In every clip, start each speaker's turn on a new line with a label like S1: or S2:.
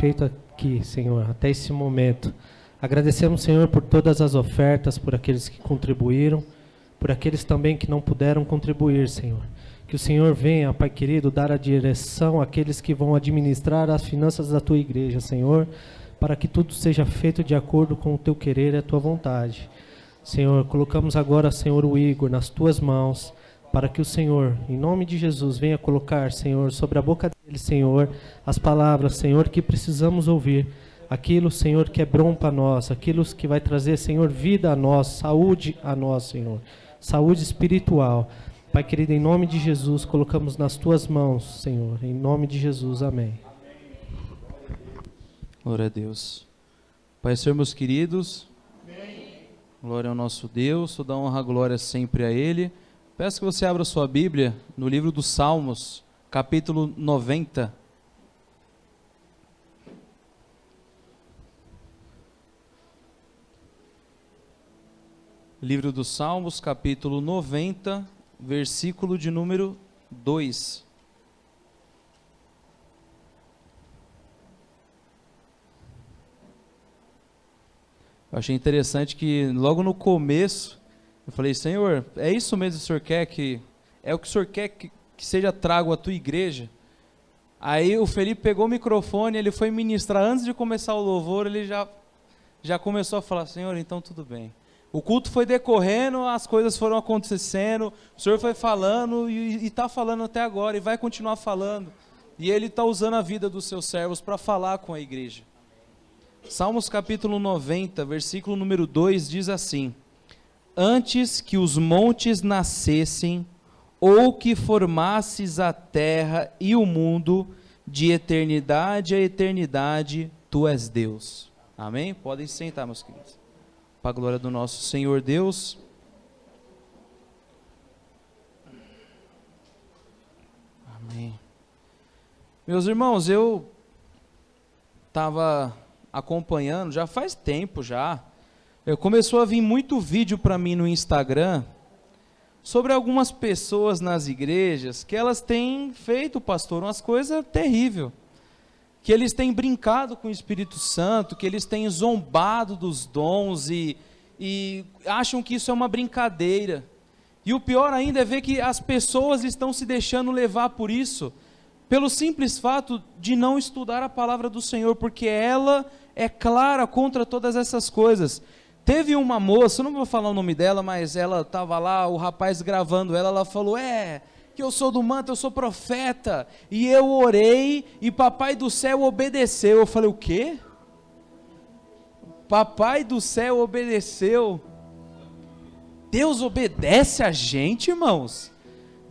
S1: feito aqui, Senhor, até esse momento. Agradecemos, Senhor, por todas as ofertas, por aqueles que contribuíram, por aqueles também que não puderam contribuir, Senhor. Que o Senhor venha, Pai querido, dar a direção àqueles que vão administrar as finanças da Tua igreja, Senhor, para que tudo seja feito de acordo com o Teu querer e a Tua vontade. Senhor, colocamos agora, Senhor, o Igor nas Tuas mãos, para que o Senhor, em nome de Jesus, venha colocar, Senhor, sobre a boca dele, Senhor, as palavras, Senhor, que precisamos ouvir. Aquilo, Senhor, que é bom para nós, aquilo que vai trazer, Senhor, vida a nós, saúde a nós, Senhor, saúde espiritual. Pai querido, em nome de Jesus, colocamos nas Tuas mãos, Senhor, em nome de Jesus, amém.
S2: Glória a Deus. Pai, Senhor, meus queridos, amém. Glória ao nosso Deus, toda honra e glória sempre a Ele. Peço que você abra sua Bíblia no livro dos Salmos, capítulo 90. Livro dos Salmos, capítulo 90, versículo de número 2. Eu achei interessante que logo no começo, eu falei, Senhor, é isso mesmo que o Senhor quer que... É o que o Senhor quer que seja trago à Tua igreja? Aí o Felipe pegou o microfone, ele foi ministrar, antes de começar o louvor, ele já começou a falar, Senhor, então tudo bem. O culto foi decorrendo, as coisas foram acontecendo, o Senhor foi falando e está falando até agora, e vai continuar falando. E Ele está usando a vida dos seus servos para falar com a igreja. Salmos capítulo 90, versículo número 2, diz assim: Antes que os montes nascessem, ou que formasses a terra e o mundo, de eternidade a eternidade, Tu és Deus. Amém? Podem se sentar, meus queridos. Para a glória do nosso Senhor Deus. Amém. Meus irmãos, eu estava acompanhando, já faz tempo já, começou a vir muito vídeo para mim no Instagram, sobre algumas pessoas nas igrejas, que elas têm feito, pastor, umas coisas terríveis, que eles têm brincado com o Espírito Santo, que eles têm zombado dos dons e acham que isso é uma brincadeira. E o pior ainda é ver que as pessoas estão se deixando levar por isso, pelo simples fato de não estudar a palavra do Senhor, porque ela é clara contra todas essas coisas. Teve uma moça, não vou falar o nome dela, mas ela estava lá, o rapaz gravando ela, ela falou, que eu sou do manto, eu sou profeta, e eu orei, e papai do céu obedeceu. Eu falei, o quê? Papai do céu obedeceu? Deus obedece a gente, irmãos?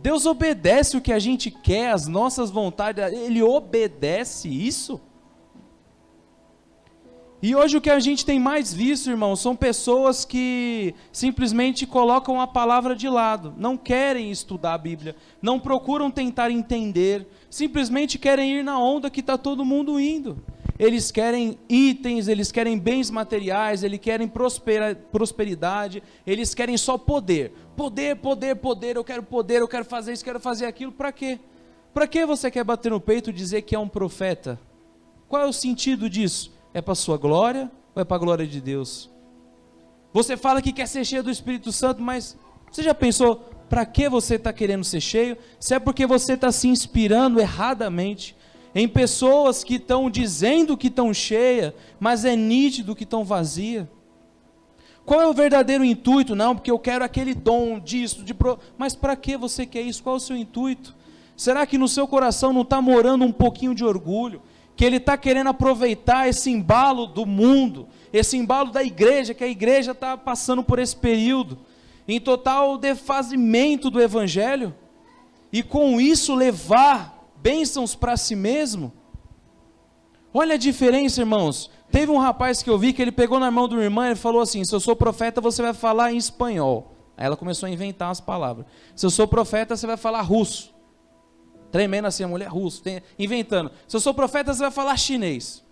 S2: Deus obedece o que a gente quer, as nossas vontades, Ele obedece isso? E hoje o que a gente tem mais visto, irmãos, são pessoas que simplesmente colocam a palavra de lado, não querem estudar a Bíblia, não procuram tentar entender, simplesmente querem ir na onda que está todo mundo indo. Eles querem itens, eles querem bens materiais, eles querem prosperidade, eles querem só poder. Poder, poder, poder, eu quero fazer isso, quero fazer aquilo, para quê? Para que você quer bater no peito e dizer que é um profeta? Qual é o sentido disso? É para a sua glória ou é para a glória de Deus? Você fala que quer ser cheio do Espírito Santo, mas você já pensou para que você está querendo ser cheio? Se é porque você está se inspirando erradamente em pessoas que estão dizendo que estão cheias, mas é nítido que estão vazias. Qual é o verdadeiro intuito? Não, porque eu quero aquele dom disso, mas para que você quer isso? Qual é o seu intuito? Será que no seu coração não está morando um pouquinho de orgulho? Que ele está querendo aproveitar esse embalo do mundo, esse embalo da igreja, que a igreja está passando por esse período, em total defazimento do evangelho, e com isso levar bênçãos para si mesmo? Olha a diferença, irmãos. Teve um rapaz que eu vi, que ele pegou na mão de uma irmã, e falou assim, se eu sou profeta, você vai falar em espanhol. Aí ela começou a inventar umas palavras. Se eu sou profeta, você vai falar russo. Tremendo assim, a mulher russo, inventando. Se eu sou profeta, você vai falar chinês.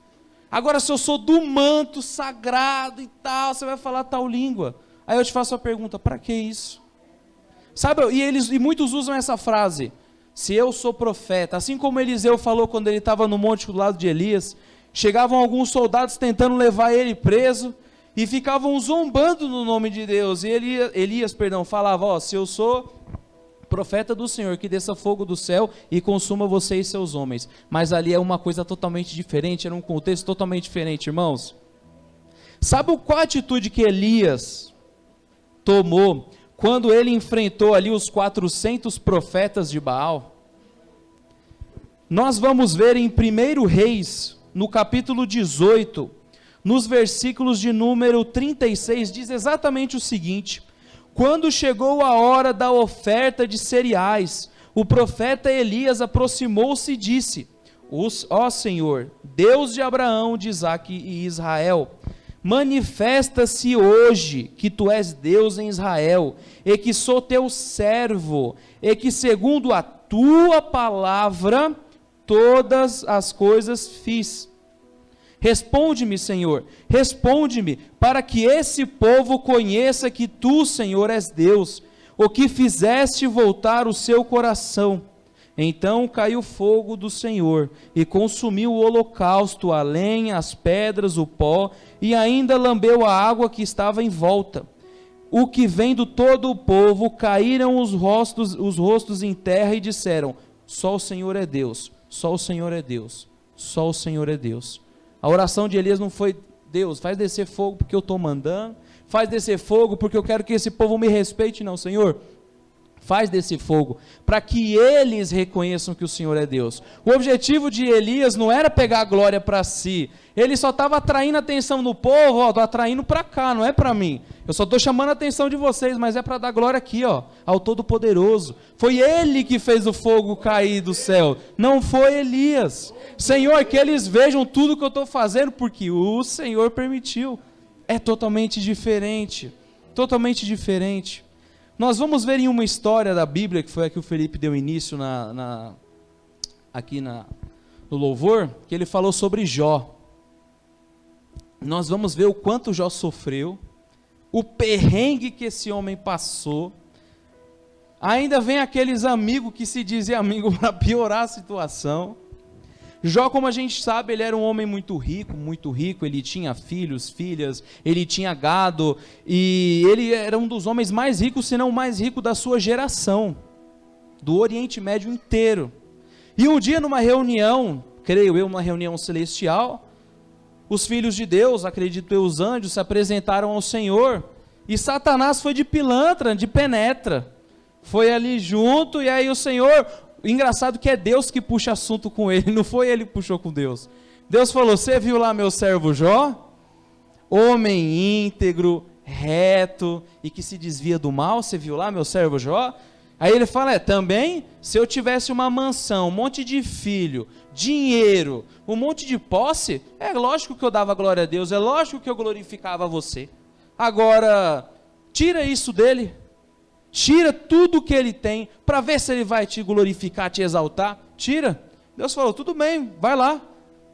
S2: Agora, se eu sou do manto sagrado e tal, você vai falar tal língua. Aí eu te faço a pergunta, para que isso? Sabe, e muitos usam essa frase, se eu sou profeta, assim como Eliseu falou quando ele estava no monte do lado de Elias, chegavam alguns soldados tentando levar ele preso, e ficavam zombando no nome de Deus, e Elias, falava, ó, se eu sou profeta do Senhor, que desça fogo do céu e consuma você e seus homens. Mas ali é uma coisa totalmente diferente, era um contexto totalmente diferente, irmãos. Sabe qual a atitude que Elias tomou quando ele enfrentou ali os 400 profetas de Baal? Nós vamos ver em 1 Reis, no capítulo 18, nos versículos de número 36, diz exatamente o seguinte: quando chegou a hora da oferta de cereais, o profeta Elias aproximou-se e disse, ó Senhor, Deus de Abraão, de Isaque e Israel, manifesta-se hoje que tu és Deus em Israel, e que sou teu servo, e que segundo a tua palavra, todas as coisas fiz. Responde-me, Senhor, responde-me, para que esse povo conheça que tu, Senhor, és Deus, o que fizeste voltar o seu coração. Então caiu fogo do Senhor, e consumiu o holocausto, a lenha, as pedras, o pó, e ainda lambeu a água que estava em volta. O que vendo todo o povo, caíram os rostos em terra, e disseram, só o Senhor é Deus, só o Senhor é Deus, só o Senhor é Deus. A oração de Elias não foi, Deus, faz descer fogo porque eu estou mandando, faz descer fogo porque eu quero que esse povo me respeite, não, Senhor, faz descer fogo, para que eles reconheçam que o Senhor é Deus. O objetivo de Elias não era pegar a glória para si, ele só estava atraindo a atenção do povo, ó, estou atraindo para cá, não é para mim, eu só estou chamando a atenção de vocês, mas é para dar glória aqui, ó, ao Todo-Poderoso. Foi ele que fez o fogo cair do céu, não foi Elias. Senhor, que eles vejam tudo que eu estou fazendo, porque o Senhor permitiu. É totalmente diferente, totalmente diferente. Nós vamos ver em uma história da Bíblia, que foi a que o Felipe deu início aqui no louvor, que ele falou sobre Jó. Nós vamos ver o quanto Jó sofreu, o perrengue que esse homem passou. Ainda vem aqueles amigos que se dizem amigo para piorar a situação. Jó, como a gente sabe, ele era um homem muito rico, ele tinha filhos, filhas, ele tinha gado, e ele era um dos homens mais ricos, se não o mais rico da sua geração, do Oriente Médio inteiro. E um dia numa reunião, creio eu, uma reunião celestial, os filhos de Deus, acredito eu, os anjos, se apresentaram ao Senhor, e Satanás foi de pilantra, de penetra, foi ali junto, e aí o Senhor... Engraçado que é Deus que puxa assunto com ele, não foi ele que puxou com Deus. Deus falou, você viu lá meu servo Jó? Homem íntegro, reto e que se desvia do mal, você viu lá meu servo Jó? Aí ele fala, também, se eu tivesse uma mansão, um monte de filho, dinheiro, um monte de posse, é lógico que eu dava glória a Deus, é lógico que eu glorificava você. Agora, tira isso dele. Tira tudo que ele tem, para ver se ele vai te glorificar, te exaltar. Tira. Deus falou, tudo bem, vai lá.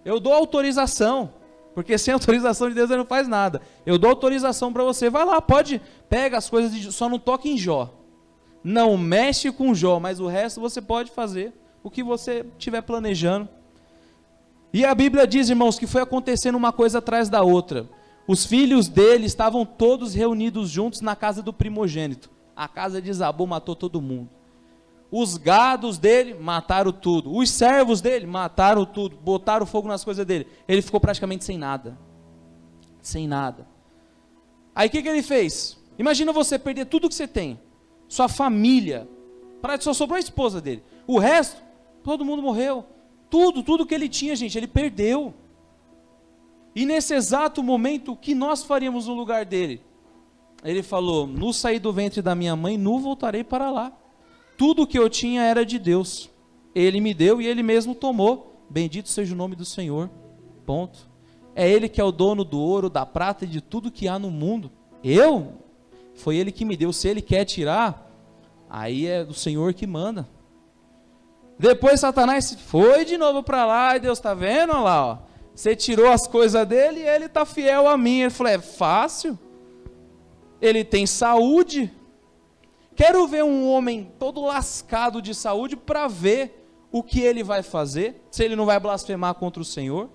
S2: Eu dou autorização, porque sem autorização de Deus ele não faz nada. Eu dou autorização para você, vai lá, pode, pega as coisas, só não toque em Jó. Não mexe com Jó, mas o resto você pode fazer, o que você estiver planejando. E a Bíblia diz, irmãos, que foi acontecendo uma coisa atrás da outra. Os filhos dele estavam todos reunidos juntos na casa do primogênito. A casa desabou, matou todo mundo. Os gados dele, mataram tudo. Os servos dele, mataram tudo. Botaram fogo nas coisas dele. Ele ficou praticamente sem nada. Sem nada. Aí o que ele fez? Imagina você perder tudo que você tem. Sua família. Só sobrou a esposa dele. O resto, todo mundo morreu. Tudo que ele tinha, gente, ele perdeu. E nesse exato momento, o que nós faríamos no lugar dele? Ele falou, nu saí do ventre da minha mãe, nu voltarei para lá. Tudo que eu tinha era de Deus. Ele me deu e ele mesmo tomou. Bendito seja o nome do Senhor. Ponto. É ele que é o dono do ouro, da prata e de tudo que há no mundo. Eu? Foi ele que me deu. Se ele quer tirar, aí é do Senhor que manda. Depois Satanás foi de novo para lá e Deus está vendo, olha lá, ó. Você tirou as coisas dele e ele está fiel a mim. Ele falou, é fácil. Ele tem saúde. Quero ver um homem todo lascado de saúde para ver o que ele vai fazer, se ele não vai blasfemar contra o Senhor.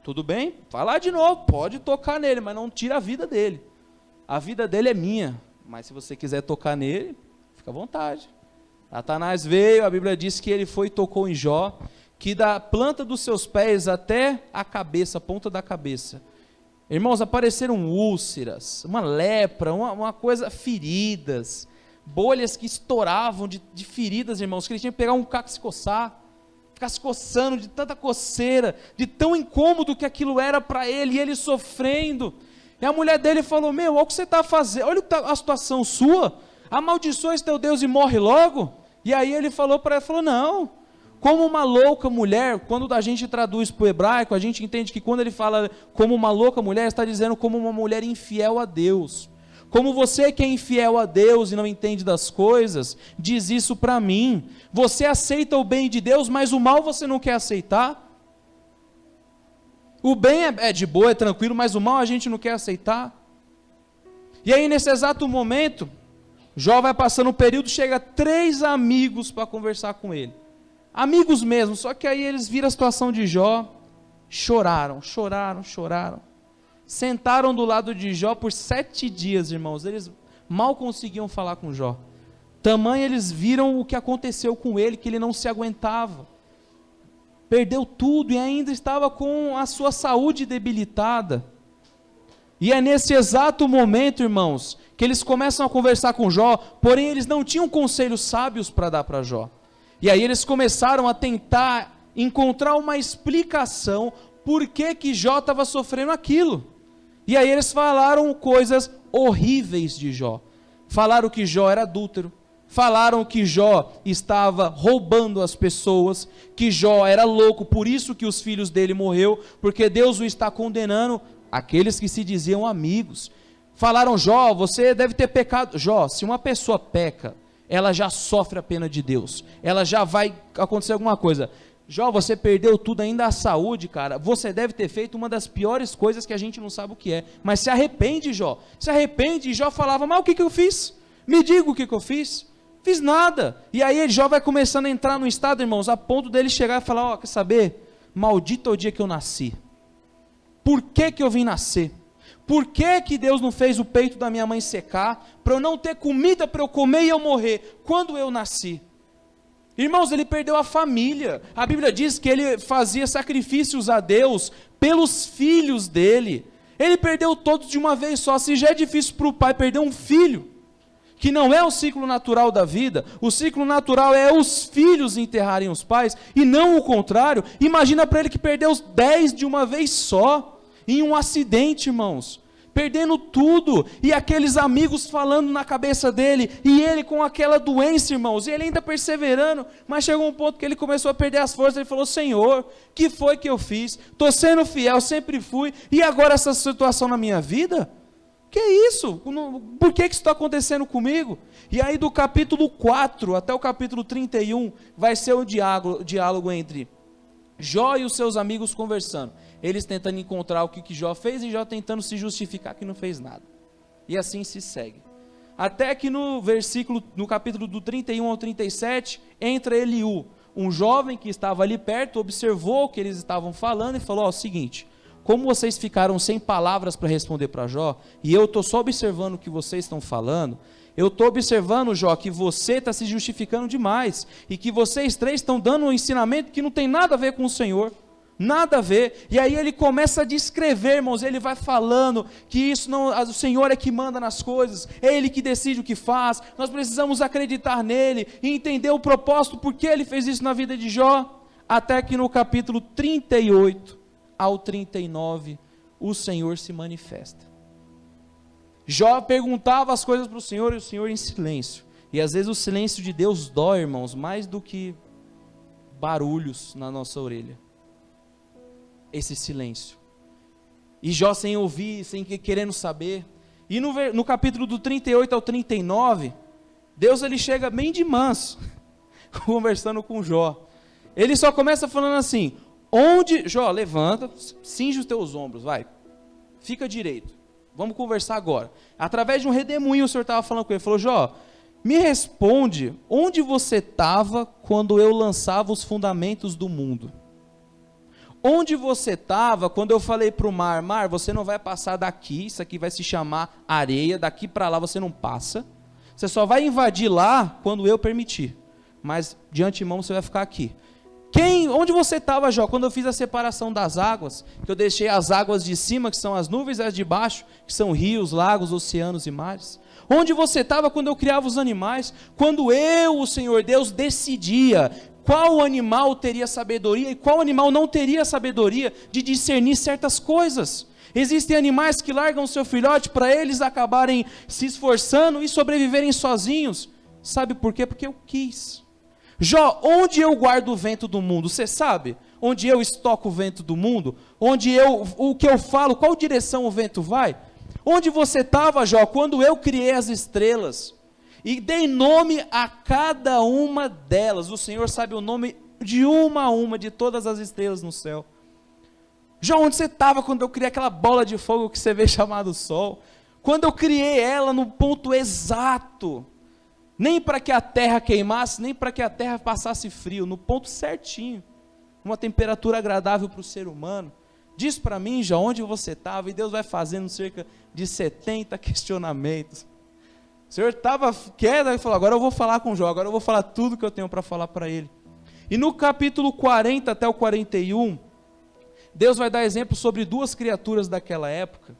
S2: Tudo bem? Vai lá de novo, pode tocar nele, mas não tira a vida dele. A vida dele é minha, mas se você quiser tocar nele, fica à vontade. Satanás veio, a Bíblia diz que ele foi e tocou em Jó, que da planta dos seus pés até a cabeça, a ponta da cabeça, irmãos, apareceram úlceras, uma lepra, uma coisa, feridas, bolhas que estouravam de feridas, irmãos, que ele tinha que pegar um caco e se coçar, ficar se coçando de tanta coceira, de tão incômodo que aquilo era para ele, e ele sofrendo. E a mulher dele falou, olha o que você está fazendo, olha a situação sua, amaldiçoa esse teu Deus e morre logo. E aí ele falou para ela, não, como uma louca mulher, quando a gente traduz para o hebraico, a gente entende que quando ele fala como uma louca mulher, está dizendo como uma mulher infiel a Deus. Como você que é infiel a Deus e não entende das coisas, diz isso para mim. Você aceita o bem de Deus, mas o mal você não quer aceitar? O bem é de boa, é tranquilo, mas o mal a gente não quer aceitar. E aí nesse exato momento, Jó vai passando um período, chega 3 amigos para conversar com ele. Amigos mesmo, só que aí eles viram a situação de Jó, choraram. Sentaram do lado de Jó por 7 dias, irmãos. Eles mal conseguiam falar com Jó. Tamanho eles viram o que aconteceu com ele, que ele não se aguentava. Perdeu tudo e ainda estava com a sua saúde debilitada. E é nesse exato momento, irmãos, que eles começam a conversar com Jó, porém eles não tinham conselhos sábios para dar para Jó. E aí eles começaram a tentar encontrar uma explicação por que Jó estava sofrendo aquilo. E aí eles falaram coisas horríveis de Jó. Falaram que Jó era adúltero. Falaram que Jó estava roubando as pessoas, que Jó era louco, por isso que os filhos dele morreu, porque Deus o está condenando, aqueles que se diziam amigos. Falaram, Jó, você deve ter pecado. Jó, se uma pessoa peca, ela já sofre a pena de Deus, ela já vai acontecer alguma coisa. Jó, você perdeu tudo, ainda a saúde, cara, você deve ter feito uma das piores coisas que a gente não sabe o que é, mas se arrepende, Jó, se arrepende. E Jó falava, mas o que eu fiz? Me diga o que eu fiz. Fiz nada. E aí Jó vai começando a entrar no estado, irmãos, a ponto dele chegar e falar, quer saber? Maldito é o dia que eu nasci. Por que eu vim nascer? Por que Deus não fez o peito da minha mãe secar, para eu não ter comida para eu comer e eu morrer, quando eu nasci? Irmãos, ele perdeu a família. A Bíblia diz que ele fazia sacrifícios a Deus pelos filhos dele. Ele perdeu todos de uma vez só. Se já é difícil para o pai perder um filho, que não é o ciclo natural da vida, o ciclo natural é os filhos enterrarem os pais, e não o contrário. Imagina para ele que perdeu os 10 de uma vez só, em um acidente, irmãos, perdendo tudo, e aqueles amigos falando na cabeça dele, e ele com aquela doença, irmãos, e ele ainda perseverando, mas chegou um ponto que ele começou a perder as forças. Ele falou, Senhor, que foi que eu fiz? Estou sendo fiel, sempre fui, e agora essa situação na minha vida? Que isso? Por que isso está acontecendo comigo? E aí do capítulo 4 até o capítulo 31, vai ser o diálogo entre Jó e os seus amigos conversando. Eles tentando encontrar o que Jó fez, e Jó tentando se justificar que não fez nada. E assim se segue. Até que no capítulo do 31 ao 37, entra Eliú, um jovem que estava ali perto, observou o que eles estavam falando e falou, o seguinte, como vocês ficaram sem palavras para responder para Jó, e eu estou só observando o que vocês estão falando, eu estou observando, Jó, que você está se justificando demais, e que vocês 3 estão dando um ensinamento que não tem nada a ver com o Senhor, nada a ver. E aí ele começa a descrever, irmãos, ele vai falando que isso não, o Senhor é que manda nas coisas, é Ele que decide o que faz, nós precisamos acreditar nele, e entender o propósito, por que ele fez isso na vida de Jó, até que no capítulo 38, ao 39, o Senhor se manifesta. Jó perguntava as coisas para o Senhor, e o Senhor em silêncio. E às vezes o silêncio de Deus dói, irmãos, mais do que barulhos na nossa orelha. Esse silêncio. E Jó sem ouvir, sem querendo saber. E no capítulo do 38 ao 39, Deus ele chega bem de manso, conversando com Jó. Ele só começa falando assim, Jó, levanta, cinge os teus ombros, vai, fica direito, vamos conversar agora. Através de um redemoinho o Senhor estava falando com ele, falou, Jó, me responde, onde você estava quando eu lançava os fundamentos do mundo? onde você estava quando eu falei para o mar, mar, você não vai passar daqui, isso aqui vai se chamar areia, daqui para lá você não passa, você só vai invadir lá quando eu permitir, mas de antemão você vai ficar aqui. Onde você estava, Jó, quando eu fiz a separação das águas, que eu deixei as águas de cima, que são as nuvens, e as de baixo, que são rios, lagos, oceanos e mares? Onde você estava quando eu criava os animais? Quando eu, o Senhor Deus, decidia qual animal teria sabedoria e qual animal não teria sabedoria de discernir certas coisas. Existem animais que largam seu filhote para eles acabarem se esforçando e sobreviverem sozinhos. Sabe por quê? Porque eu quis. Jó, onde eu guardo o vento do mundo? Você sabe? Onde eu estoco o vento do mundo? O que eu falo, qual direção o vento vai? Onde você estava, Jó, quando eu criei as estrelas e dei nome a cada uma delas? O Senhor sabe o nome de uma a uma de todas as estrelas no céu. Jó, onde você estava quando eu criei aquela bola de fogo que você vê chamado Sol? Quando eu criei ela no ponto exato, nem para que a terra queimasse, nem para que a terra passasse frio, no ponto certinho, uma temperatura agradável para o ser humano. Diz para mim, já onde você estava, e Deus vai fazendo cerca de 70 questionamentos. O Senhor estava quieto e falou, agora eu vou falar com Jó, agora eu vou falar tudo que eu tenho para falar para ele. E no capítulo 40 até o 41, Deus vai dar exemplo sobre duas criaturas daquela época,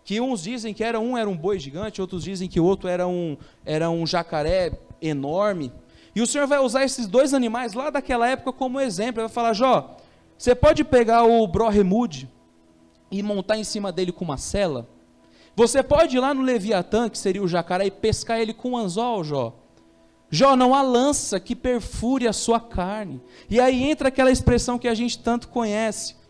S2: que uns dizem que um era um boi gigante, outros dizem que o outro era um jacaré enorme. E o Senhor vai usar esses dois animais lá daquela época como exemplo. Ele vai falar, Jó, você pode pegar o Bró-Remud e montar em cima dele com uma sela? Você pode ir lá no Leviatã, que seria o jacaré, e pescar ele com um anzol, Jó? Jó, não há lança que perfure a sua carne. E aí entra aquela expressão que a gente tanto conhece.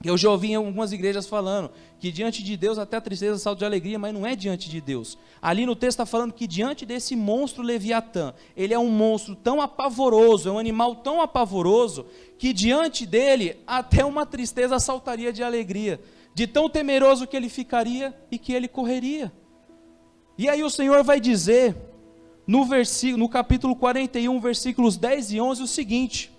S2: Eu já ouvi em algumas igrejas falando que diante de Deus até a tristeza salta de alegria, mas não é diante de Deus. Ali no texto está falando que diante desse monstro Leviatã, ele é um monstro tão apavoroso, é um animal tão apavoroso, que diante dele até uma tristeza saltaria de alegria, de tão temeroso que ele ficaria e que ele correria. E aí o Senhor vai dizer, no capítulo 41, versículos 10 e 11, o seguinte: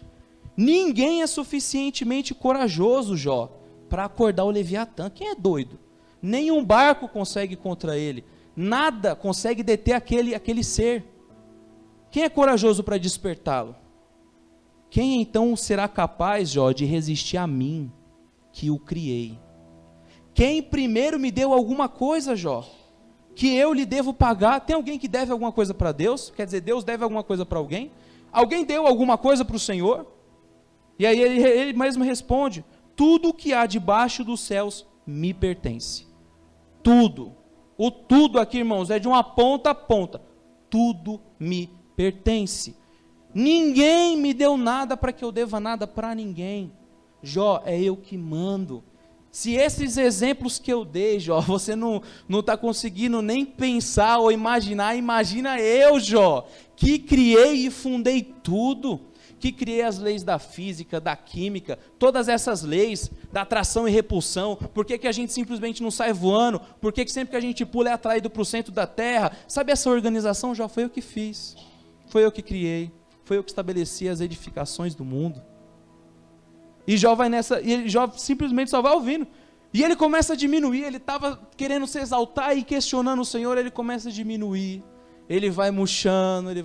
S2: ninguém é suficientemente corajoso, Jó, para acordar o Leviatã. Quem é doido? Nenhum barco consegue contra ele. Nada consegue deter aquele ser. Quem é corajoso para despertá-lo? Quem então será capaz, Jó, de resistir a mim, que o criei? Quem primeiro me deu alguma coisa, Jó, que eu lhe devo pagar? Tem alguém que deve alguma coisa para Deus? Quer dizer, Deus deve alguma coisa para alguém? Alguém deu alguma coisa para o Senhor? E aí ele mesmo responde, tudo o que há debaixo dos céus me pertence. Tudo. O tudo aqui, irmãos, é de uma ponta a ponta. Tudo me pertence. Ninguém me deu nada para que eu deva nada para ninguém. Jó, é eu que mando. Se esses exemplos que eu dei, Jó, você não está conseguindo nem pensar ou imaginar, imagina eu, Jó, que criei e fundei tudo, que criei as leis da física, da química, todas essas leis, da atração e repulsão. Por que a gente simplesmente não sai voando? Por que sempre que a gente pula é atraído para o centro da Terra? Sabe essa organização, Jó, foi eu que fiz, foi eu que criei, foi eu que estabeleci as edificações do mundo. E Jó vai nessa, e Jó simplesmente só vai ouvindo. E ele começa a diminuir, ele estava querendo se exaltar e questionando o Senhor, ele começa a diminuir. Ele vai murchando, ele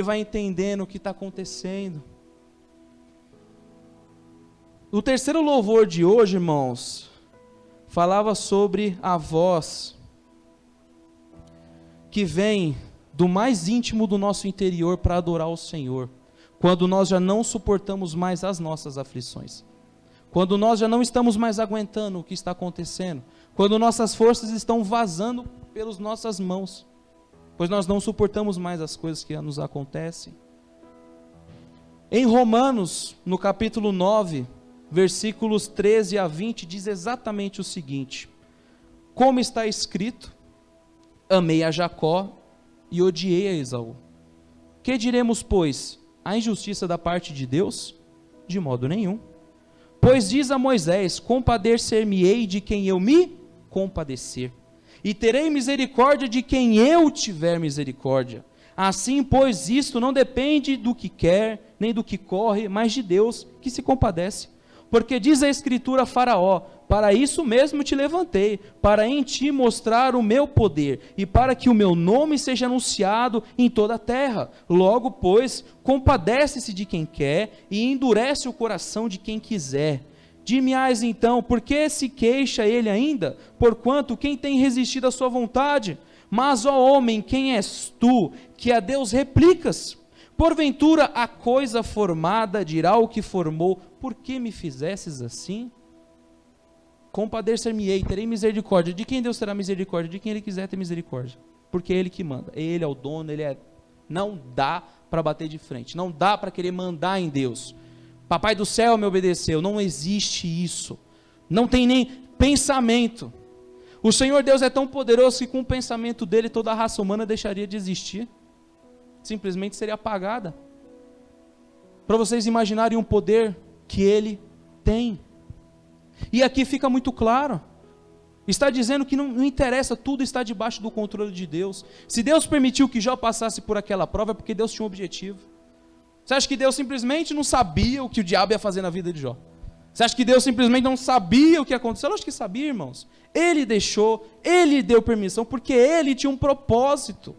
S2: vai entendendo o que está acontecendo. O terceiro louvor de hoje, irmãos, falava sobre a voz que vem do mais íntimo do nosso interior para adorar o Senhor. Quando nós já não suportamos mais as nossas aflições, quando nós já não estamos mais aguentando o que está acontecendo, quando nossas forças estão vazando pelas nossas mãos, pois nós não suportamos mais as coisas que nos acontecem. Em Romanos, no capítulo 9, versículos 13 a 20, diz exatamente o seguinte: como está escrito, amei a Jacó e odiei a Esaú. Que diremos, pois? A injustiça da parte de Deus? De modo nenhum. Pois diz a Moisés, compadecer-me-ei de quem eu me compadecer, e terei misericórdia de quem eu tiver misericórdia. Assim, pois, isto não depende do que quer, nem do que corre, mas de Deus, que se compadece. Porque diz a Escritura a Faraó: para isso mesmo te levantei, para em ti mostrar o meu poder, e para que o meu nome seja anunciado em toda a terra. Logo, pois, compadece-se de quem quer, e endurece o coração de quem quiser. Dir-me-ás então, por que se queixa ele ainda? Porquanto quem tem resistido à sua vontade? Mas, ó homem, quem és tu, que a Deus replicas? Porventura a coisa formada dirá o que formou: por que me fizesses assim? Compadecer-me-ei, terei misericórdia. De quem Deus terá misericórdia? De quem Ele quiser ter misericórdia. Porque é Ele que manda. Ele é o dono, não dá para bater de frente. Não dá para querer mandar em Deus. Papai do céu me obedeceu. Não existe isso. Não tem nem pensamento. O Senhor Deus é tão poderoso que com o pensamento dele toda a raça humana deixaria de existir. Simplesmente seria apagada. Para vocês imaginarem um poder que Ele tem. E aqui fica muito claro, está dizendo que não interessa, tudo está debaixo do controle de Deus. Se Deus permitiu que Jó passasse por aquela prova, é porque Deus tinha um objetivo. Você acha que Deus simplesmente não sabia o que o diabo ia fazer na vida de Jó? Você acha que Deus simplesmente não sabia o que aconteceu? Eu acho que sabia, irmãos. Ele deixou, Ele deu permissão, porque Ele tinha um propósito.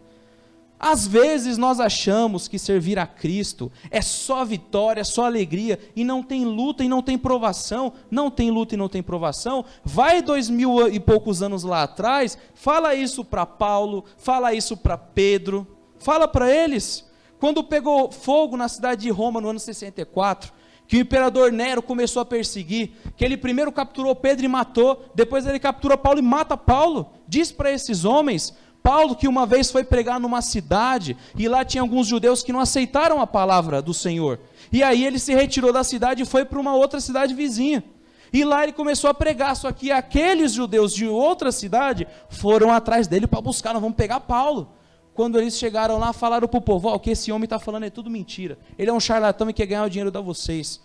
S2: Às vezes nós achamos que servir a Cristo é só vitória, é só alegria, e não tem luta e não tem provação. Não tem luta e não tem provação. Vai 2000 e poucos anos lá atrás, fala isso para Paulo, fala isso para Pedro, fala para eles. Quando pegou fogo na cidade de Roma no ano 64, que o imperador Nero começou a perseguir, que ele primeiro capturou Pedro e matou, depois ele captura Paulo e mata Paulo. Diz para esses homens... Paulo, que uma vez foi pregar numa cidade, e lá tinha alguns judeus que não aceitaram a palavra do Senhor, e aí ele se retirou da cidade e foi para uma outra cidade vizinha, e lá ele começou a pregar, só que aqueles judeus de outra cidade, foram atrás dele para buscar, nós vamos pegar Paulo. Quando eles chegaram lá, falaram para o povo: o que esse homem está falando é tudo mentira, ele é um charlatão e quer ganhar o dinheiro de vocês.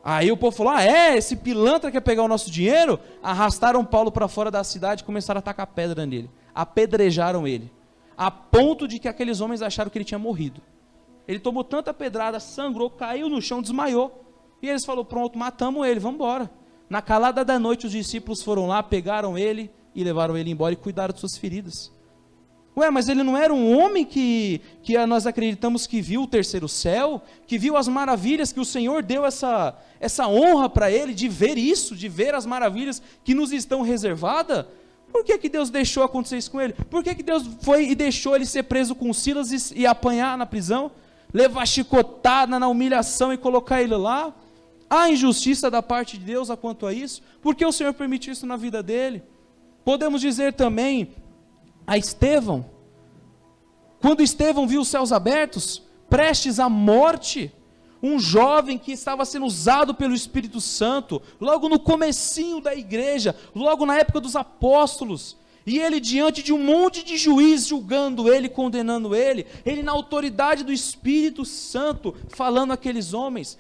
S2: Aí o povo falou: esse pilantra quer pegar o nosso dinheiro? Arrastaram Paulo para fora da cidade e começaram a tacar pedra nele. Apedrejaram ele, a ponto de que aqueles homens acharam que ele tinha morrido. Ele tomou tanta pedrada, sangrou, caiu no chão, desmaiou. E eles falaram: pronto, matamos ele, vamos embora. Na calada da noite os discípulos foram lá, pegaram ele e levaram ele embora e cuidaram de suas feridas. Mas ele não era um homem que nós acreditamos que viu o terceiro céu, que viu as maravilhas, que o Senhor deu essa honra para ele, de ver isso, de ver as maravilhas que nos estão reservadas? Por que Deus deixou acontecer isso com ele? Por que Deus foi e deixou ele ser preso com Silas e apanhar na prisão? Levar chicotada na humilhação e colocar ele lá? Há injustiça da parte de Deus quanto a isso? Por que o Senhor permitiu isso na vida dele? Podemos dizer também a Estevão, quando Estevão viu os céus abertos, prestes à morte, um jovem que estava sendo usado pelo Espírito Santo, logo no comecinho da igreja, logo na época dos apóstolos, e ele diante de um monte de juiz julgando ele, condenando ele na autoridade do Espírito Santo, falando àqueles homens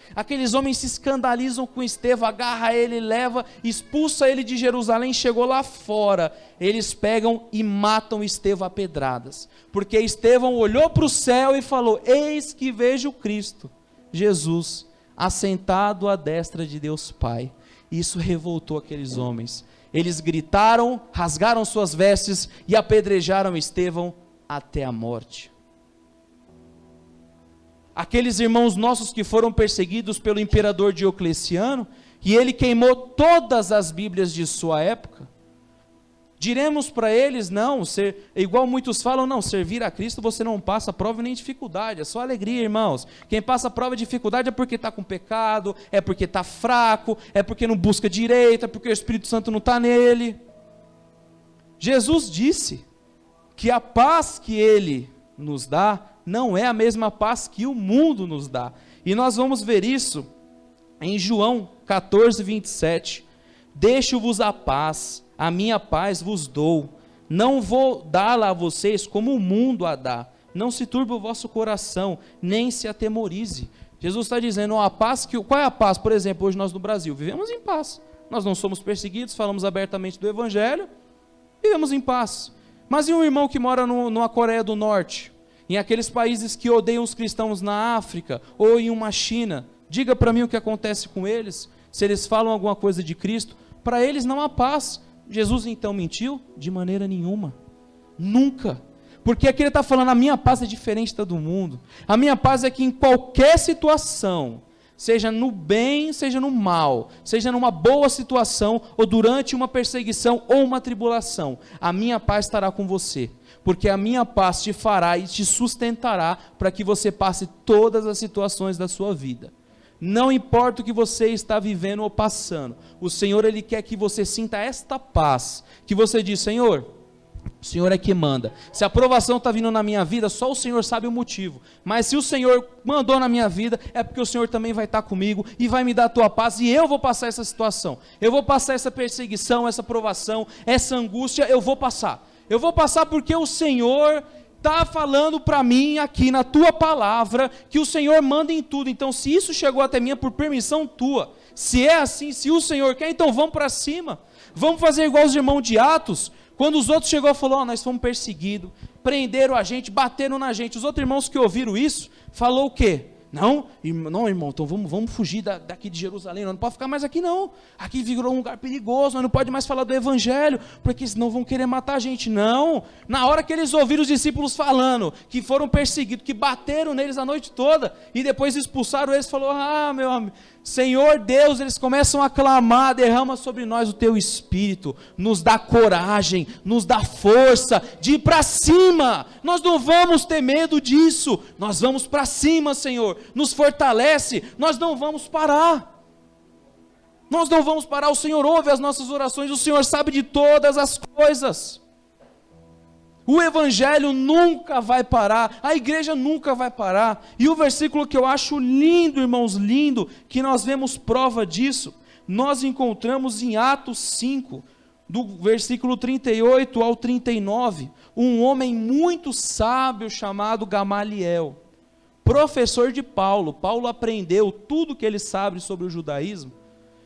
S2: se escandalizam com Estevão, agarra ele, leva, expulsa ele de Jerusalém, chegou lá fora, eles pegam e matam Estevão a pedradas, porque Estevão olhou para o céu e falou: eis que vejo Cristo, Jesus, assentado à destra de Deus Pai. Isso revoltou aqueles homens. Eles gritaram, rasgaram suas vestes e apedrejaram Estevão até a morte. Aqueles irmãos nossos que foram perseguidos pelo imperador Diocleciano, e ele queimou todas as Bíblias de sua época, diremos para eles: não, igual muitos falam, não, servir a Cristo você não passa prova nem dificuldade, é só alegria, irmãos. Quem passa prova de dificuldade é porque está com pecado, é porque está fraco, é porque não busca direito, é porque o Espírito Santo não está nele. Jesus disse que a paz que Ele nos dá não é a mesma paz que o mundo nos dá, e nós vamos ver isso em João 14, 27, deixo-vos a paz, a minha paz vos dou, não vou dá-la a vocês como o mundo a dá, não se turbe o vosso coração, nem se atemorize. Jesus está dizendo, a paz qual é a paz? Por exemplo, hoje nós no Brasil vivemos em paz, nós não somos perseguidos, falamos abertamente do Evangelho, vivemos em paz. Mas e um irmão que mora numa Coreia do Norte, em aqueles países que odeiam os cristãos na África, ou em uma China, diga para mim o que acontece com eles. se eles falam alguma coisa de Cristo, para eles não há paz. Jesus então mentiu? De maneira nenhuma, nunca. Porque aqui ele está falando, a minha paz é diferente da do mundo. A minha paz é que em qualquer situação, seja no bem, seja no mal, seja numa boa situação, ou durante uma perseguição ou uma tribulação, a minha paz estará com você. Porque a minha paz te fará e te sustentará para que você passe todas as situações da sua vida. Não importa o que você está vivendo ou passando, o Senhor, Ele quer que você sinta esta paz, que você diz, Senhor, o Senhor é que manda. Se a aprovação está vindo na minha vida, só o Senhor sabe o motivo. Mas se o Senhor mandou na minha vida, é porque o Senhor também vai estar comigo e vai me dar a tua paz, e eu vou passar essa situação. Eu vou passar essa perseguição, essa provação, essa angústia, eu vou passar. Eu vou passar porque o Senhor está falando para mim aqui na tua palavra, que o Senhor manda em tudo. Então, se isso chegou até mim é por permissão tua. Se é assim, se o Senhor quer, então vamos para cima. Vamos fazer igual os irmãos de Atos. Quando os outros chegou e falou, nós fomos perseguidos, prenderam a gente, bateram na gente. Os outros irmãos que ouviram isso, falou o quê? Não, irmão, então vamos fugir daqui de Jerusalém, não pode ficar mais aqui não. Aqui virou um lugar perigoso, nós não pode mais falar do evangelho, porque senão vão querer matar a gente. Não, na hora que eles ouviram os discípulos falando, que foram perseguidos, que bateram neles a noite toda, e depois expulsaram eles, falou, meu amigo, Senhor Deus, eles começam a clamar, derrama sobre nós o teu Espírito, nos dá coragem, nos dá força de ir para cima. Nós não vamos ter medo disso, nós vamos para cima, Senhor, nos fortalece, nós não vamos parar. Nós não vamos parar, o Senhor ouve as nossas orações, o Senhor sabe de todas as coisas. O evangelho nunca vai parar, a igreja nunca vai parar. E o versículo que eu acho lindo, irmãos, lindo, que nós vemos prova disso, nós encontramos em Atos 5, do versículo 38 ao 39, um homem muito sábio chamado Gamaliel, professor de Paulo. Paulo aprendeu tudo que ele sabe sobre o judaísmo,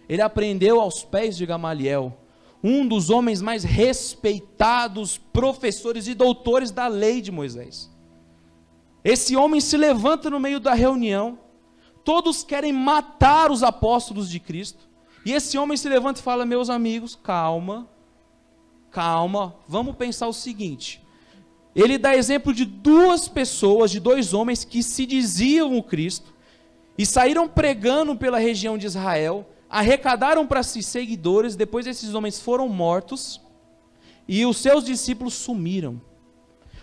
S2: ele aprendeu aos pés de Gamaliel, um dos homens mais respeitados, professores e doutores da lei de Moisés. Esse homem se levanta no meio da reunião, todos querem matar os apóstolos de Cristo, e esse homem se levanta e fala, meus amigos, calma, vamos pensar o seguinte, ele dá exemplo de duas pessoas, de dois homens que se diziam o Cristo, e saíram pregando pela região de Israel, arrecadaram para si seguidores, depois esses homens foram mortos, e os seus discípulos sumiram.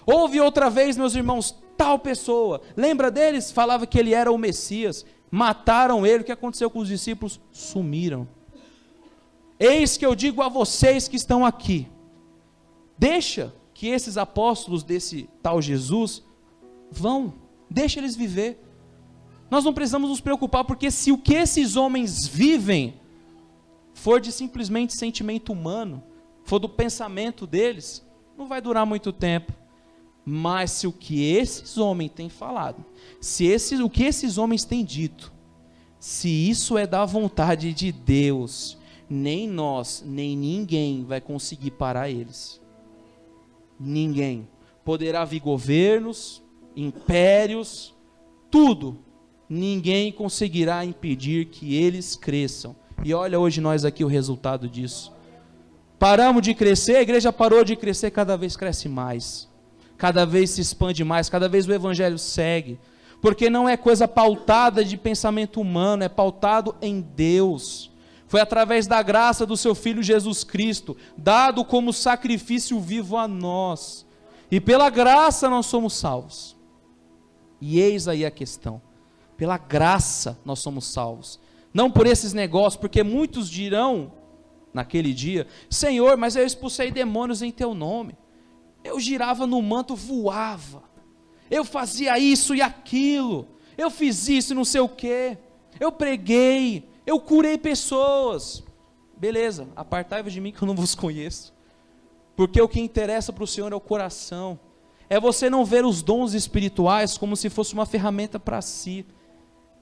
S2: Houve outra vez, meus irmãos, tal pessoa, lembra deles? Falava que ele era o Messias, mataram ele, o que aconteceu com os discípulos? Sumiram. Eis que eu digo a vocês que estão aqui, deixa que esses apóstolos desse tal Jesus vão, deixa eles viver. Nós não precisamos nos preocupar, porque se o que esses homens vivem for de simplesmente sentimento humano, for do pensamento deles, não vai durar muito tempo. Mas se o que esses homens têm falado, o que esses homens têm dito, se isso é da vontade de Deus, nem nós, nem ninguém vai conseguir parar eles. Ninguém. Poderá vir governos, impérios, tudo. Ninguém conseguirá impedir que eles cresçam. E olha hoje nós aqui o resultado disso. Paramos de crescer, a igreja parou de crescer, cada vez cresce mais. Cada vez se expande mais, cada vez o evangelho segue. Porque não é coisa pautada de pensamento humano, é pautado em Deus. Foi através da graça do seu Filho Jesus Cristo, dado como sacrifício vivo a nós. E pela graça nós somos salvos. E eis aí a questão. Pela graça nós somos salvos, não por esses negócios, porque muitos dirão naquele dia, Senhor, mas eu expulsei demônios em teu nome, eu girava no manto, voava, eu fazia isso e aquilo, eu fiz isso e não sei o que, eu preguei, eu curei pessoas. Beleza, apartai-vos de mim que eu não vos conheço, porque o que interessa para o Senhor é o coração, é você não ver os dons espirituais como se fosse uma ferramenta para si,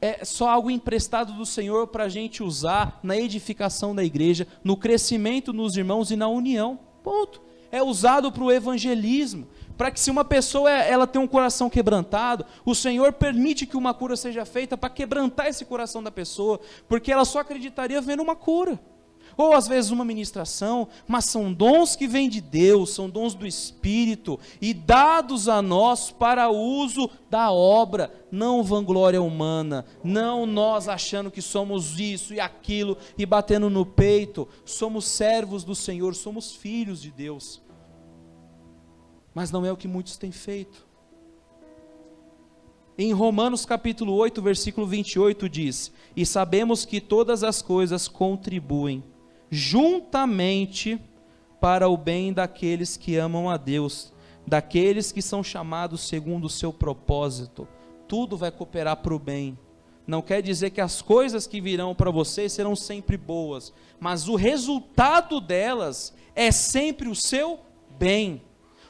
S2: é só algo emprestado do Senhor para a gente usar na edificação da igreja, no crescimento nos irmãos e na união, ponto. É usado para o evangelismo, para que se uma pessoa ela tem um coração quebrantado, o Senhor permite que uma cura seja feita para quebrantar esse coração da pessoa, porque ela só acreditaria vendo uma cura. Ou às vezes uma ministração, mas são dons que vêm de Deus, são dons do Espírito, e dados a nós para uso da obra, não vanglória humana, não nós achando que somos isso e aquilo, e batendo no peito. Somos servos do Senhor, somos filhos de Deus, mas não é o que muitos têm feito. Em Romanos capítulo 8, versículo 28 diz: e sabemos que todas as coisas contribuem juntamente para o bem daqueles que amam a Deus, daqueles que são chamados segundo o seu propósito. Tudo vai cooperar para o bem. Não quer dizer que as coisas que virão para vocês serão sempre boas, mas o resultado delas é sempre o seu bem.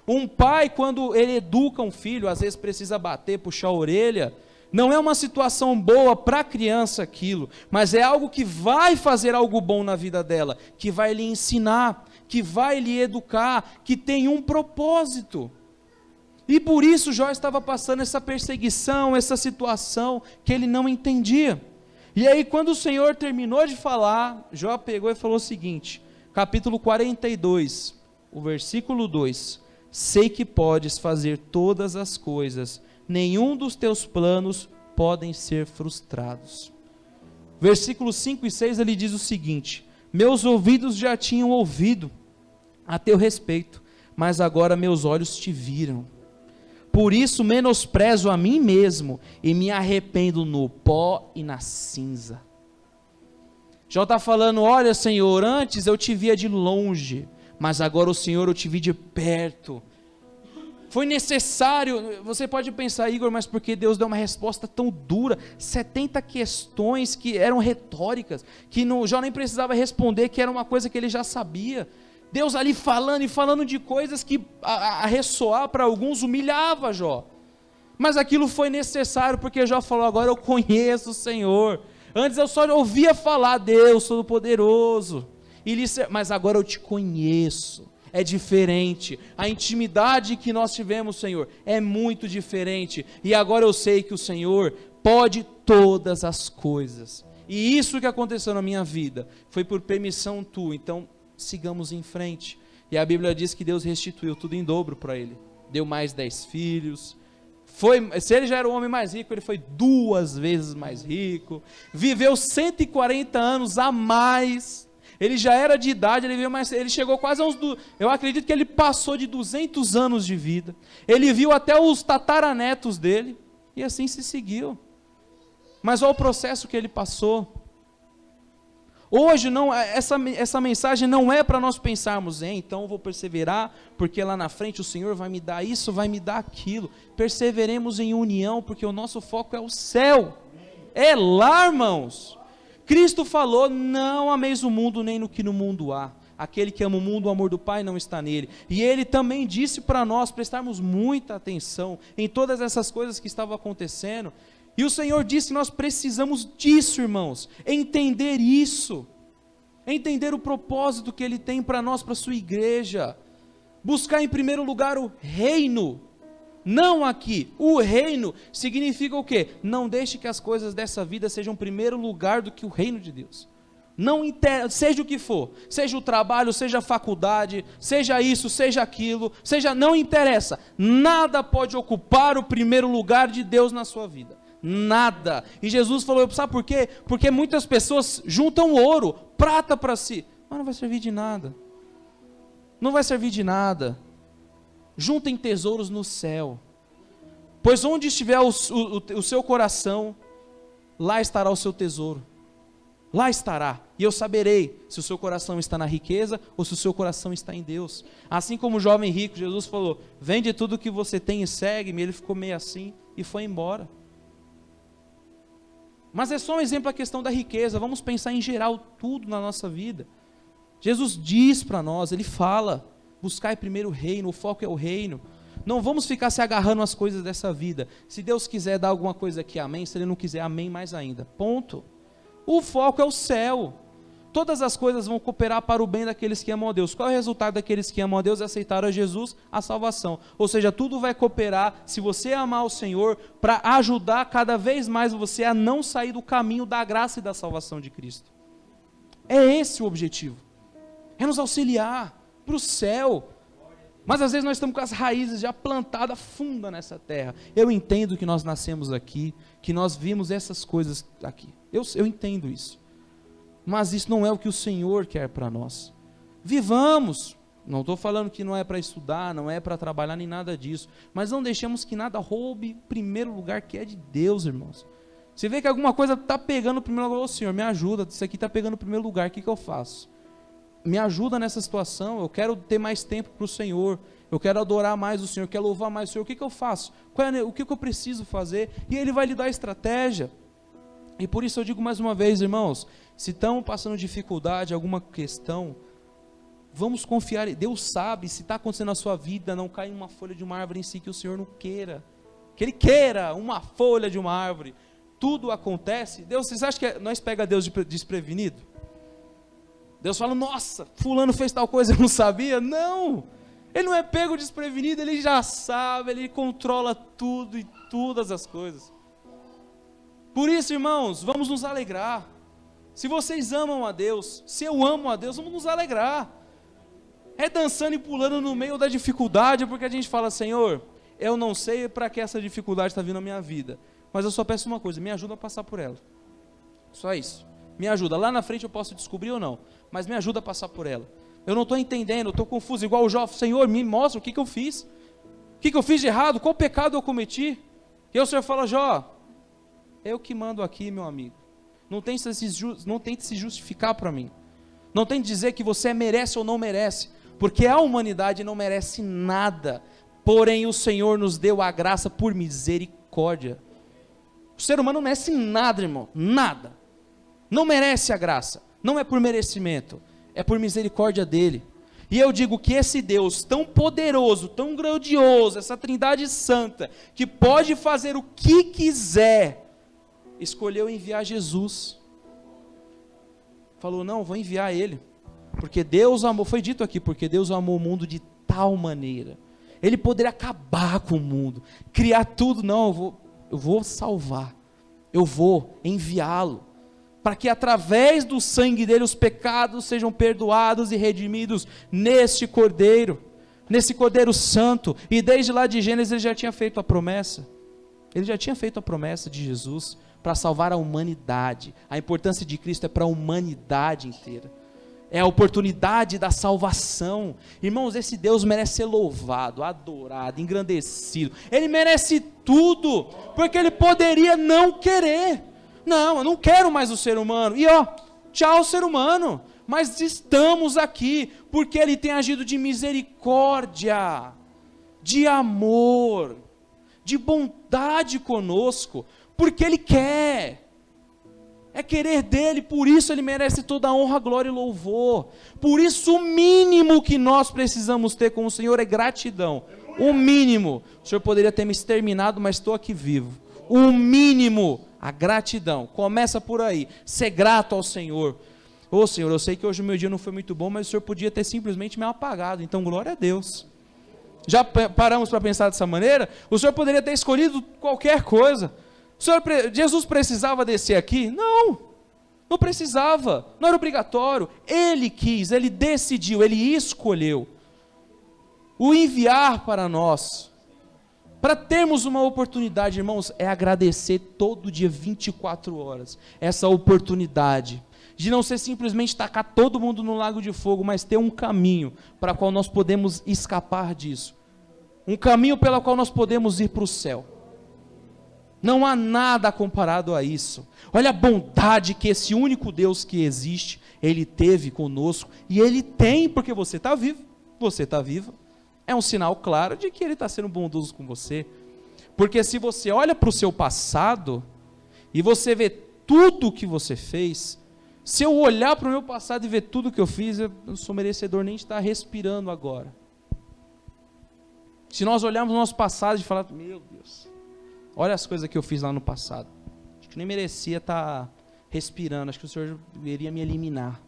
S2: Um pai, quando ele educa um filho, às vezes precisa bater, puxar a orelha. Não é uma situação boa para a criança aquilo, mas é algo que vai fazer algo bom na vida dela, que vai lhe ensinar, que vai lhe educar, que tem um propósito. E por isso Jó estava passando essa perseguição, essa situação que ele não entendia. E aí quando o Senhor terminou de falar, Jó pegou e falou o seguinte, capítulo 42, o versículo 2: sei que podes fazer todas as coisas, nenhum dos teus planos podem ser frustrados. Versículos 5 e 6 ele diz o seguinte: meus ouvidos já tinham ouvido a teu respeito, mas agora meus olhos te viram. Por isso menosprezo a mim mesmo e me arrependo no pó e na cinza. Jó está falando: olha, Senhor, antes eu te via de longe, mas agora o Senhor eu te vi de perto. Foi necessário, você pode pensar, Igor, mas por que Deus deu uma resposta tão dura? 70 questões que eram retóricas, que Jó nem precisava responder, que era uma coisa que ele já sabia. Deus ali falando e falando de coisas que a ressoar para alguns humilhava Jó. Mas aquilo foi necessário, porque Jó falou: agora eu conheço o Senhor. Antes eu só ouvia falar, Deus Todo-Poderoso, mas agora eu te conheço. É diferente, a intimidade que nós tivemos, Senhor, é muito diferente, e agora eu sei que o Senhor pode todas as coisas, e isso que aconteceu na minha vida, foi por permissão tua. Então sigamos em frente, e a Bíblia diz que Deus restituiu tudo em dobro para ele, deu mais 10 filhos, se ele já era o homem mais rico, ele foi 2 vezes mais rico, viveu 140 anos a mais. Ele já era de idade, ele chegou quase a eu acredito que ele passou de 200 anos de vida. Ele viu até os tataranetos dele, e assim se seguiu. Mas olha o processo que ele passou. Hoje, essa mensagem não é para nós pensarmos, então eu vou perseverar, porque lá na frente o Senhor vai me dar isso, vai me dar aquilo. Perseveremos em união, porque o nosso foco é o céu. É lá, irmãos. Cristo falou: não ameis o mundo nem no que no mundo há. Aquele que ama o mundo, o amor do Pai não está nele. E ele também disse para nós prestarmos muita atenção em todas essas coisas que estavam acontecendo. E o Senhor disse que nós precisamos disso, irmãos, entender isso, entender o propósito que Ele tem para nós, para a sua igreja, buscar em primeiro lugar o reino. Não aqui, o reino significa o quê? Não deixe que as coisas dessa vida sejam em primeiro lugar do que o reino de Deus. Não seja o que for, seja o trabalho, seja a faculdade, seja isso, seja aquilo, não interessa, nada pode ocupar o primeiro lugar de Deus na sua vida, nada. E Jesus falou: sabe por quê? Porque muitas pessoas juntam ouro, prata para si, mas não vai servir de nada, não vai servir de nada. Juntem tesouros no céu, pois onde estiver o seu coração, lá estará o seu tesouro, lá estará, e eu saberei se o seu coração está na riqueza, ou se o seu coração está em Deus. Assim como o jovem rico, Jesus falou: vende tudo que você tem e segue-me. Ele ficou meio assim, e foi embora. Mas é só um exemplo a questão da riqueza, vamos pensar em geral tudo na nossa vida. Jesus diz para nós, Ele fala: buscai primeiro o reino, o foco é o reino. Não vamos ficar se agarrando às coisas dessa vida. Se Deus quiser dar alguma coisa aqui, amém. Se Ele não quiser, amém mais ainda. Ponto. O foco é o céu. Todas as coisas vão cooperar para o bem daqueles que amam a Deus. Qual é o resultado daqueles que amam a Deus e aceitaram a Jesus? A salvação. Ou seja, tudo vai cooperar, se você amar o Senhor, para ajudar cada vez mais você a não sair do caminho da graça e da salvação de Cristo. É esse o objetivo. É nos auxiliar para o céu. Mas às vezes nós estamos com as raízes já plantadas funda nessa terra. Eu entendo que nós nascemos aqui, que nós vimos essas coisas aqui. Eu entendo isso. Mas isso não é o que o Senhor quer para nós. Vivamos. Não estou falando que não é para estudar, não é para trabalhar, nem nada disso. Mas não deixemos que nada roube o primeiro lugar que é de Deus, irmãos. Você vê que alguma coisa está pegando o primeiro lugar. Ô Senhor, me ajuda, isso aqui está pegando o primeiro lugar, o que eu faço? Me ajuda nessa situação, eu quero ter mais tempo para o Senhor, eu quero adorar mais o Senhor, eu quero louvar mais o Senhor, o que eu faço? O que eu preciso fazer? E Ele vai lhe dar estratégia. E por isso eu digo mais uma vez, irmãos, se estão passando dificuldade, alguma questão, vamos confiar, Deus sabe, se está acontecendo na sua vida, não cai uma folha de uma árvore em si que o Senhor não queira, que Ele queira uma folha de uma árvore, tudo acontece. Deus, vocês acham que nós pega Deus desprevenido? Deus fala, nossa, fulano fez tal coisa, eu não sabia? Não, Ele não é pego desprevenido, Ele já sabe, Ele controla tudo e todas as coisas. Por isso, irmãos, vamos nos alegrar. Se vocês amam a Deus, se eu amo a Deus, vamos nos alegrar. É dançando e pulando no meio da dificuldade, porque a gente fala, Senhor, eu não sei para que essa dificuldade está vindo na minha vida, mas eu só peço uma coisa, me ajuda a passar por ela. Só isso. Me ajuda. Lá na frente eu posso descobrir ou não, mas me ajuda a passar por ela. Eu não estou entendendo, eu estou confuso, igual o Jó. Senhor, me mostra o que eu fiz. O que eu fiz de errado? Qual pecado eu cometi? E aí o Senhor fala, Jó, eu que mando aqui, meu amigo. Não tente se justificar para mim. Não tente dizer que você merece ou não merece, porque a humanidade não merece nada. Porém o Senhor nos deu a graça por misericórdia. O ser humano não merece nada, irmão, nada. Não merece a graça, não é por merecimento, é por misericórdia dele. E eu digo que esse Deus tão poderoso, tão grandioso, essa Trindade Santa, que pode fazer o que quiser, escolheu enviar Jesus. Falou, não, vou enviar ele, porque Deus amou, foi dito aqui, porque Deus amou o mundo de tal maneira. Ele poderia acabar com o mundo, criar tudo, não, eu vou salvar, eu vou enviá-lo, para que através do sangue dele os pecados sejam perdoados e redimidos nesse Cordeiro Santo. E desde lá de Gênesis ele já tinha feito a promessa, de Jesus, para salvar a humanidade. A importância de Cristo é para a humanidade inteira, é a oportunidade da salvação. Irmãos, esse Deus merece ser louvado, adorado, engrandecido, Ele merece tudo, porque Ele poderia não querer, não, eu não quero mais o ser humano, e tchau ser humano, mas estamos aqui, porque Ele tem agido de misericórdia, de amor, de bondade conosco, porque Ele quer, é querer dEle, por isso Ele merece toda a honra, glória e louvor. Por isso o mínimo que nós precisamos ter com o Senhor é gratidão. O mínimo, o Senhor poderia ter me exterminado, mas estou aqui vivo. O mínimo, a gratidão, começa por aí, ser grato ao Senhor. Ô Senhor, eu sei que hoje o meu dia não foi muito bom, mas o Senhor podia ter simplesmente me apagado, então glória a Deus. Já paramos para pensar dessa maneira? O Senhor poderia ter escolhido qualquer coisa. Jesus precisava descer aqui? Não precisava, não era obrigatório. Ele quis, Ele decidiu, Ele escolheu o enviar para nós, para termos uma oportunidade, irmãos, é agradecer todo dia, 24 horas, essa oportunidade, de não ser simplesmente tacar todo mundo no lago de fogo, mas ter um caminho para o qual nós podemos escapar disso, um caminho pelo qual nós podemos ir para o céu. Não há nada comparado a isso. Olha a bondade que esse único Deus que existe, Ele teve conosco, e Ele tem, porque você está vivo, você está viva. É um sinal claro de que Ele está sendo bondoso com você, porque se você olha para o seu passado, e você vê tudo o que você fez, se eu olhar para o meu passado e ver tudo o que eu fiz, eu não sou merecedor nem de estar respirando agora. Se nós olharmos o nosso passado e falar, meu Deus, olha as coisas que eu fiz lá no passado, acho que nem merecia estar respirando, acho que o Senhor iria me eliminar.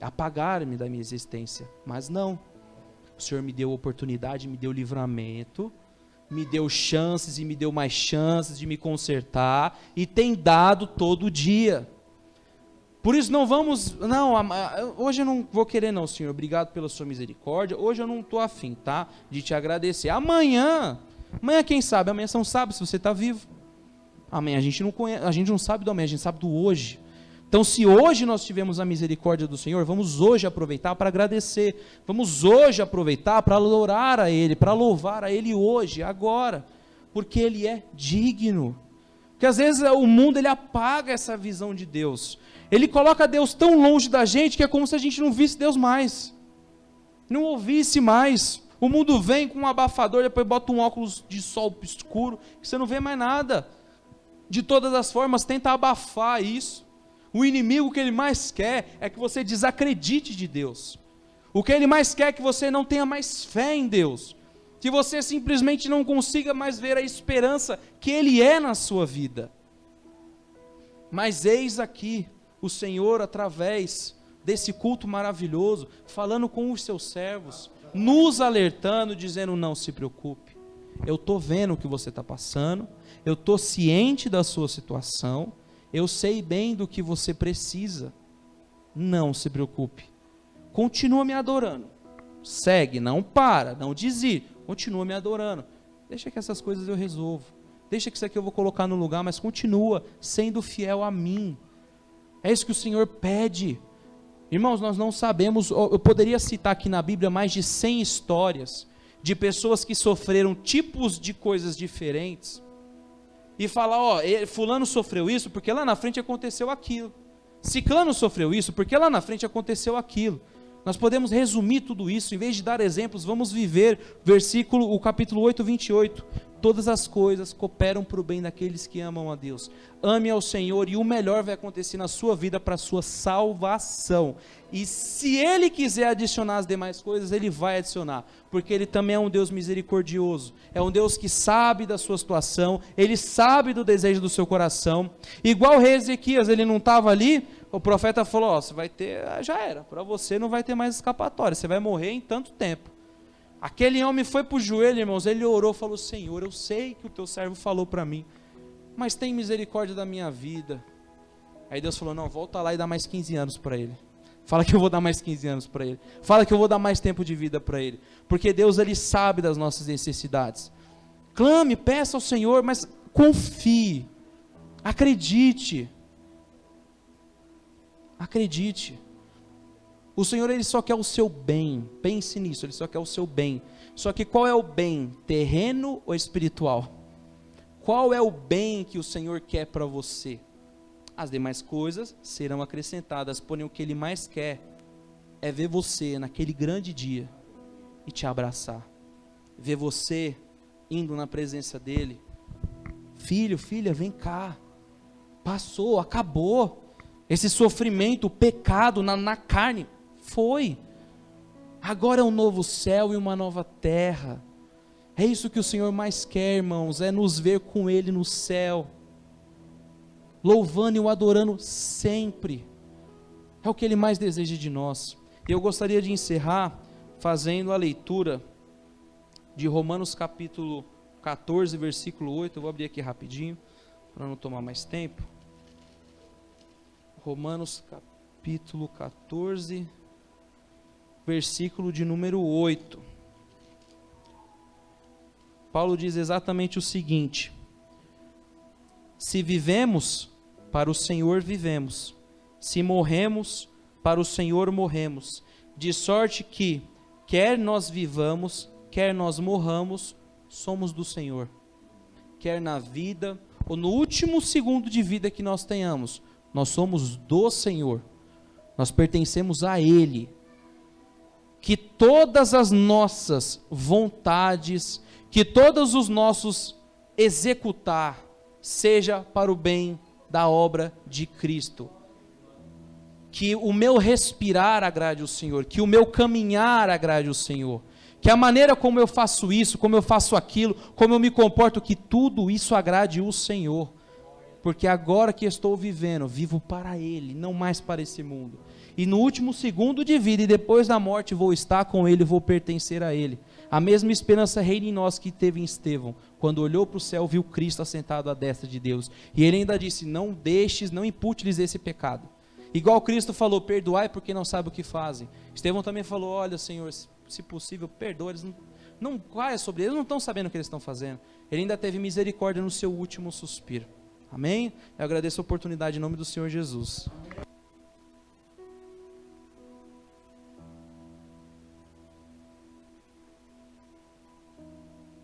S2: apagar-me da minha existência. Mas não. O Senhor me deu oportunidade, me deu livramento, me deu chances e me deu mais chances de me consertar, e tem dado todo dia. Por isso hoje eu não vou querer não, Senhor, obrigado pela sua misericórdia, hoje eu não estou afim, tá, de te agradecer. Amanhã quem sabe, amanhã você não sabe se você está vivo. Amanhã a gente não sabe do amanhã, a gente sabe do hoje. Então, se hoje nós tivemos a misericórdia do Senhor, vamos hoje aproveitar para agradecer, vamos hoje aproveitar para adorar a Ele, para louvar a Ele hoje, agora, porque Ele é digno. Porque às vezes o mundo ele apaga essa visão de Deus, ele coloca Deus tão longe da gente que é como se a gente não visse Deus mais, não ouvisse mais. O mundo vem com um abafador, depois bota um óculos de sol escuro, que você não vê mais nada. De todas as formas tenta abafar isso. O inimigo, que ele mais quer é que você desacredite de Deus. O que ele mais quer é que você não tenha mais fé em Deus, que você simplesmente não consiga mais ver a esperança que Ele é na sua vida. Mas eis aqui o Senhor, através desse culto maravilhoso, falando com os seus servos, nos alertando, dizendo: não se preocupe, eu estou vendo o que você está passando, eu estou ciente da sua situação, eu sei bem do que você precisa, não se preocupe, continua me adorando, segue, não para, não desiste, continua me adorando, deixa que essas coisas eu resolvo, deixa que isso aqui eu vou colocar no lugar, mas continua sendo fiel a mim. É isso que o Senhor pede. Irmãos, nós não sabemos, eu poderia citar aqui na Bíblia mais de 100 histórias de pessoas que sofreram tipos de coisas diferentes, e falar, fulano sofreu isso porque lá na frente aconteceu aquilo, ciclano sofreu isso porque lá na frente aconteceu aquilo. Nós podemos resumir tudo isso, em vez de dar exemplos, vamos viver o capítulo 8, 28. Todas as coisas cooperam para o bem daqueles que amam a Deus. Ame ao Senhor e o melhor vai acontecer na sua vida para a sua salvação. E se Ele quiser adicionar as demais coisas, Ele vai adicionar, porque Ele também é um Deus misericordioso, é um Deus que sabe da sua situação, Ele sabe do desejo do seu coração. Igual o rei Ezequias, ele não estava ali, o profeta falou: você vai ter, já era, para você não vai ter mais escapatória, você vai morrer em tanto tempo. Aquele homem foi para o joelho, irmãos, ele orou, falou: Senhor, eu sei que o teu servo falou para mim, mas tem misericórdia da minha vida. Aí Deus falou: não, volta lá e dá mais 15 anos para ele. Fala que eu vou dar mais 15 anos para ele. Fala que eu vou dar mais tempo de vida para ele. Porque Deus, Ele sabe das nossas necessidades. Clame, peça ao Senhor, mas confie. Acredite. Acredite. O Senhor, Ele só quer o seu bem. Pense nisso, Ele só quer o seu bem. Só que qual é o bem? Terreno ou espiritual? Qual é o bem que o Senhor quer para você? As demais coisas serão acrescentadas, porém o que Ele mais quer é ver você naquele grande dia e te abraçar. Ver você indo na presença dEle. Filho, filha, vem cá. Passou, acabou. Esse sofrimento, o pecado na carne, foi. Agora é um novo céu e uma nova terra. É isso que o Senhor mais quer, irmãos, é nos ver com Ele no céu, louvando e o adorando sempre. É o que Ele mais deseja de nós. E eu gostaria de encerrar fazendo a leitura de Romanos capítulo 14, versículo 8. Eu vou abrir aqui rapidinho, para não tomar mais tempo. Romanos capítulo 14, versículo de número 8. Paulo diz exatamente o seguinte: se vivemos, para o Senhor vivemos, se morremos, para o Senhor morremos, de sorte que, quer nós vivamos, quer nós morramos, somos do Senhor. Quer na vida, ou no último segundo de vida que nós tenhamos, nós somos do Senhor, nós pertencemos a Ele. Que todas as nossas vontades, que todos os nossos executar, seja para o bem da obra de Cristo. Que o meu respirar agrade o Senhor, que o meu caminhar agrade o Senhor, que a maneira como eu faço isso, como eu faço aquilo, como eu me comporto, que tudo isso agrade o Senhor. Porque agora que estou vivendo, vivo para Ele, não mais para esse mundo. e no último segundo de vida e depois da morte vou estar com Ele, vou pertencer a Ele. A mesma esperança reina em nós que teve em Estevão, quando olhou para o céu, viu Cristo assentado à destra de Deus. E ele ainda disse, não deixes, não impute-lhes esse pecado. Igual Cristo falou, perdoai porque não sabem o que fazem. Estevão também falou, olha Senhor, se possível, perdoa, eles não caia sobre eles, não estão sabendo o que eles estão fazendo. Ele ainda teve misericórdia no seu último suspiro. Amém? Eu agradeço a oportunidade em nome do Senhor Jesus.